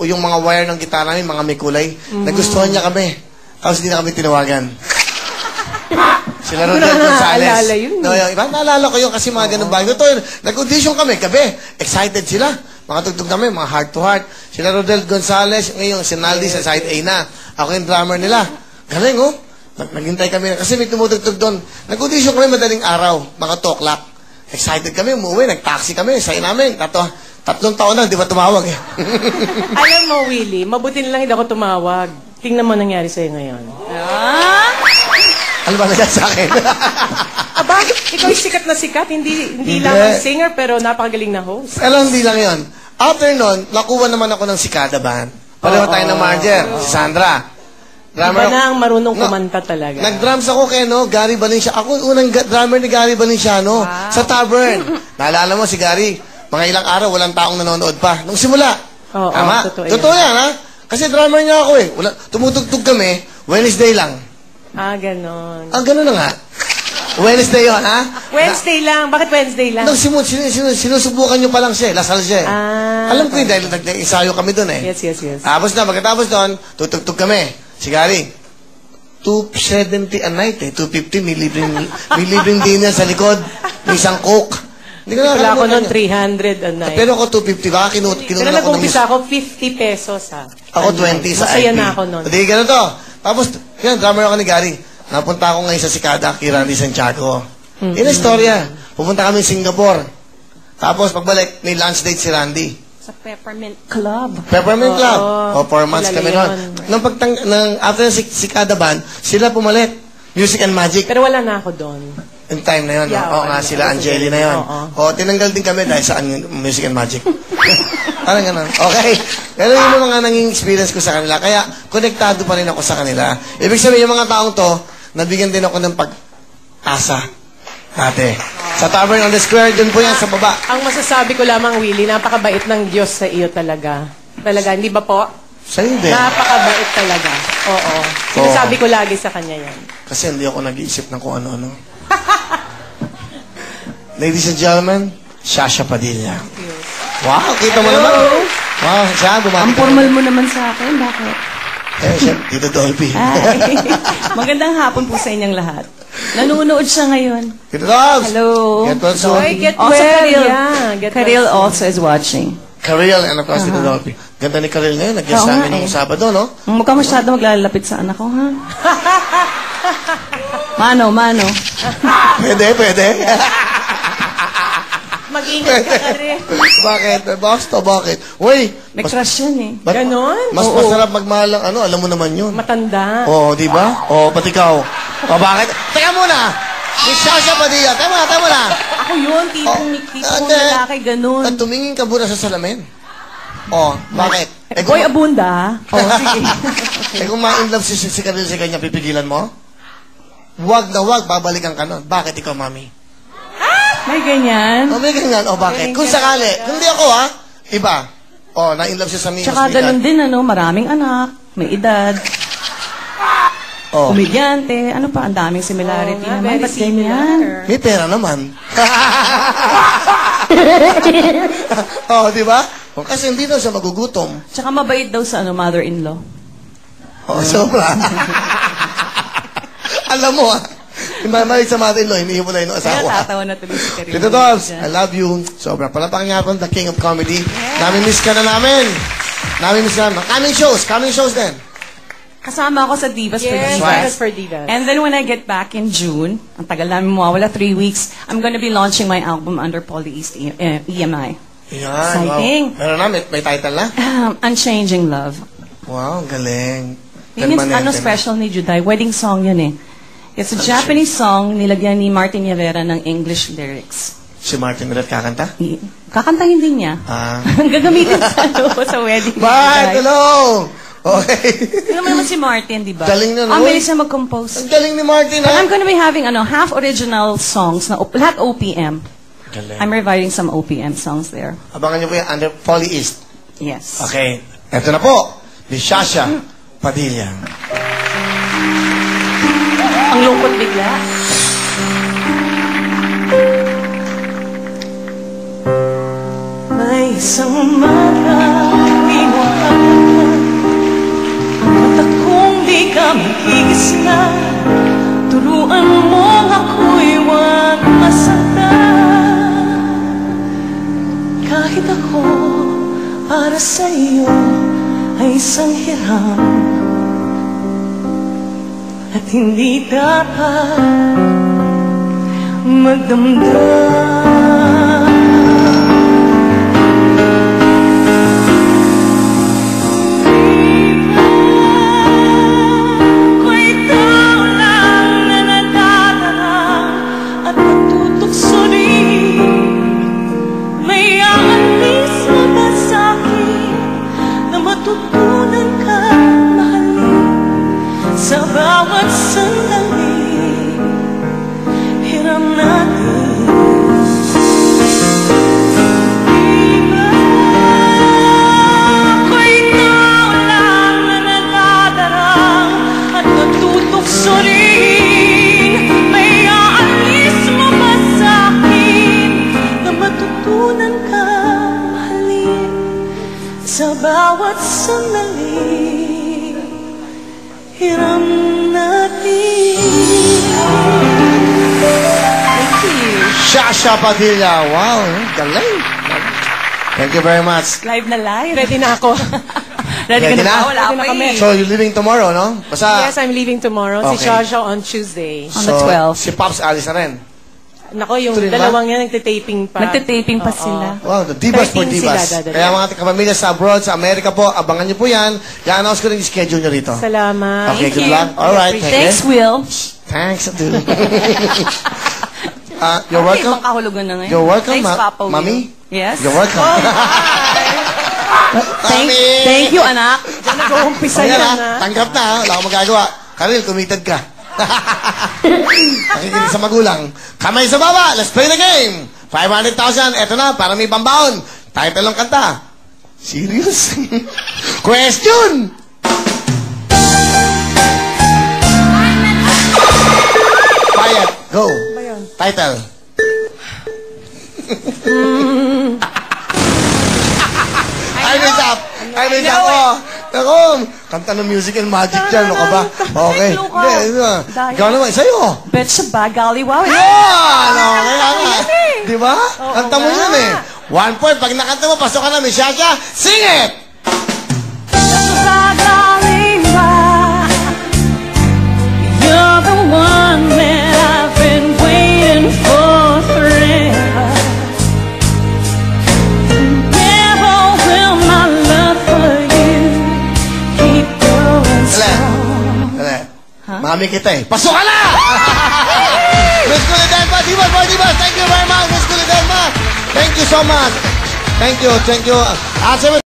yung mga wire ng gitara namin, mga may kulay. Nagustuhan niya kami. Tapos hindi na kami tinawagan. Sila Rodel Gonzales. Naalala yun. No, iba, naalala ko yun kasi mga ganun bagay. Ito, nag-audition kami, gabi. Excited sila. Mga tugtog namin, mga heart to heart. Sila Rodel Gonzales, ngayon si Naldi sa side A na. Ako yung drummer nila. Galing, oh. Naghintay kami kasi may tumutugtog doon. Nag-audition kami madaling araw, mga 2 o'clock. Excited kami, umuwi, nag-taxi kami, sa'yo namin. 3 taon na, di ba tumawag eh. Alam mo, Willie, mabuti na lang hindi ako tumawag. Tingnan mo nangyari sa'yo ngayon. Ano ba nangyari sa akin? Aba, ikaw yung sikat na sikat. Hindi lang singer, pero napakagaling na host. Alam, hindi lang yun. After nun, nakuha naman ako ng Sikada Band. Pareho tayo ng Marger, si Sandra. Iba na ang marunong kumanta talaga. Nag-drums ako kay Gary Valenciano. Ako unang drummer ni Gary Valenciano sa Tavern. Naalala mo si Gary, mga ilang araw, walang taong nanonood pa. Nung simula. Tama? Totoo yan, ha? Kasi drummer niya ako eh. Tumutugtog kami, Wednesday lang. Ganon. Ganon na nga. Wednesday yun, ha? Wednesday lang. Bakit Wednesday lang? Nung sinusubukan nyo pa lang siya, Lasal siya. Alam ko yun, dahil nag-isayo kami doon eh. Yes. Tapos na, pagkatapos doon, tutugtog kami. Si Gary, 270 a night eh. 250, may libreng dinner sa likod. May isang coke. Hindi ko na wala ako noon 300 a night. Pero ako 250, baka kinunan ako ng... Pero nag-umpisa ako 50 pesos ha. Ako 20 sa IP. Masaya na ako noon. Hindi, ganun to. Tapos, yan, drummer ako ni Gary. Napunta ako ngayon sa Sikada, kay Randy Santiago. Yun ang istorya. Pupunta kami Singapore. Tapos, pagbalik, may lunch date si Randy. Sa Peppermint Club. Peppermint Club. 4 months kami noon. After Sikada Band, sila pumalit. Music and Magic. Pero wala na ako doon. Yung time na yun. Oo nga, sila Angeli na yun. Tinanggal din kami dahil sa Music and Magic. Parang ganun. Okay. Pero yun yung mga nanging experience ko sa kanila. Kaya, konektado pa rin ako sa kanila. Ibig sabihin, yung mga taong to, nabigyan din ako ng pag-asa. Dati. Sa Tavern on the Square, dun po yan, sa baba. Ang masasabi ko lamang, Willie, napakabait ng Diyos sa iyo talaga. Talaga, hindi ba po? Sa hindi. Napakabait talaga. Oo. Sinasabi ko lagi sa kanya yan. Kasi hindi ako nag-iisip ng kung ano-ano. Ladies and gentlemen, Shasha Padilla. Wow, kita mo naman. Wow, siya, bumati. Ang formal mo naman sa akin, bakit? Siya, Tito Dolby. Magandang hapon po sa inyong lahat. Nanonood siya ngayon. Tito Dolbs! Hello. Get well soon. Get well. Karil also is watching. Karil, and of course, Tito Dolby. Ganda ni Karil ngayon. Nag-guest namin nung Sabado, no? Huwag ka masyado maglalapit sa anak ko, ha? Mano. Pwede. Mag-ingat ka rin. Bakit? Basta, bakit? Uy! May crush yan eh. Ganon? Mas masarap magmahal ng alam mo naman yun. Matanda. Di ba? Pati ikaw. Bakit? Teka muna! Miss Shasha Padilla, tama na. Ako yun, tipong lalaki, ganun. At tumingin ka muna sa salamin. Bakit? Boy Abunda. Sige. Kung ma-inlove si Karil sa kanya, pipigilan mo? Wag na wag, babalikan ka nun. Bakit ikaw, mami? May ganyan. May ganyan. Bakit? Kung sakali, hindi ako, ha? Iba. Na-inlove siya sa Minos. Tsaka ganun din, maraming anak, may edad. Komedyante, ano pa, ang daming similarity naman. Ba't ganyan? May pera naman. Di ba? Kasi hindi daw siya magugutom. Tsaka mabait daw sa mother-in-law. Sobra. Alam mo, mabait sa mother-in-law, inihiwalay ng asawa. Kaya tatawa na tuloy si Karina. Tito Dolbs, I love you. Sobra. Palapakan nga po, the king of comedy. Nami-miss ka na namin. Coming shows din. Kasama ako sa Divas for Divas. Divas for Divas. And then when I get back in June, ang tagal namin mawawala, 3 weeks, I'm gonna be launching my album under Poly East EMI. Yan, exciting. Wow. Meron na, may title na? Unchanging Love. Wow, galing. Yun yung special ni Juday. Wedding song yun eh. It's a Japanese song, nilagyan ni Martin Yavera ng English lyrics. Si Martin Red kakanta? Kakantahin din niya. Gagamitin sa wedding. Bye! Hello! Okay. Tignan mo naman si Martin, di ba? Galing na, no? Ang bilis niya mag-compose. Ang galing ni Martin, ha? I'm gonna be having half original songs, lahat OPM. Galing. I'm reviving some OPM songs there. Abangan niyo po yan under Poly East. Yes. Okay. Ito na po. Ni Shasha Padilla. Ang lungkot bigla. May isang umaga, iwan para sa iyo ay isang hiram at hindi dapat magdamdam. Matutunan ka mahalin sa bawat sandali, hiram natin. Di ba ako ikaw lang na nadadarang at natutokso rin? May aalis mo ba sa'kin na matutunan ka mahalin sa bawat sandali, hiram natin. Thank you. Shasha Padilla. Wow, galing. Thank you very much. Live na live. Ready na ako. Ready ka Ready na? na? Wala Ready pa na kami. eh. So, you're leaving tomorrow, no? Basta, Yes, I'm leaving tomorrow. Si Okay. Shasha on Tuesday. On the 12th. Si Pops alis na rin. Nako, yung Tuloy ba? dalawang yan nagtitaping pa. Nagtitaping pa Oo. sila. Wow, the Divas for 13 Divas. sila dadalhin. Kaya mga kapamilya sa abroad, sa Amerika po, abangan niyo po yan. I-announce ko rin yung schedule niyo rito. Salamat. Okay, Thank good you. luck. All right, Thanks, Will. Thanks, dude. You're Okay, welcome. ibang kahulugan na ngayon. You're welcome, Thanks, Papa Will. Mami. Yes. You're welcome. Thank you, anak. Diyan nag-uumpisa Ayan, yan, ha? ha? Tanggap na, ha? Wala akong magagawa. Karil, committed ka. Nakikinig sa magulang. Kamay sa baba, let's play the game. 500,000, eto na, para may pambaon. Title ng kanta. Serious? Question! Quiet, go. Ba yun? Title. I made up. I made up. Oh, ako. Kanta ng music and magic dyan. Ano ka ba? Okay. Clue ka. Hindi, ikaw naman. Sa'yo. Betcha ba, Galiwaw? Yan! Okay, okay. Di ba? Oo Kanta mo nga. yun eh. 1 point. Pag nakanta mo, pasok ka na, Miss Shasha. Sing it! You're the one that I've been waiting for forever. Never will my love for you keep growing strong. Dali. Mami kita eh. Pasok ka na! Miss Kulidenma, Divas for Divas. Thank you very much, Miss Kulidenma. Thank you so much. Thank you, thank you. Answer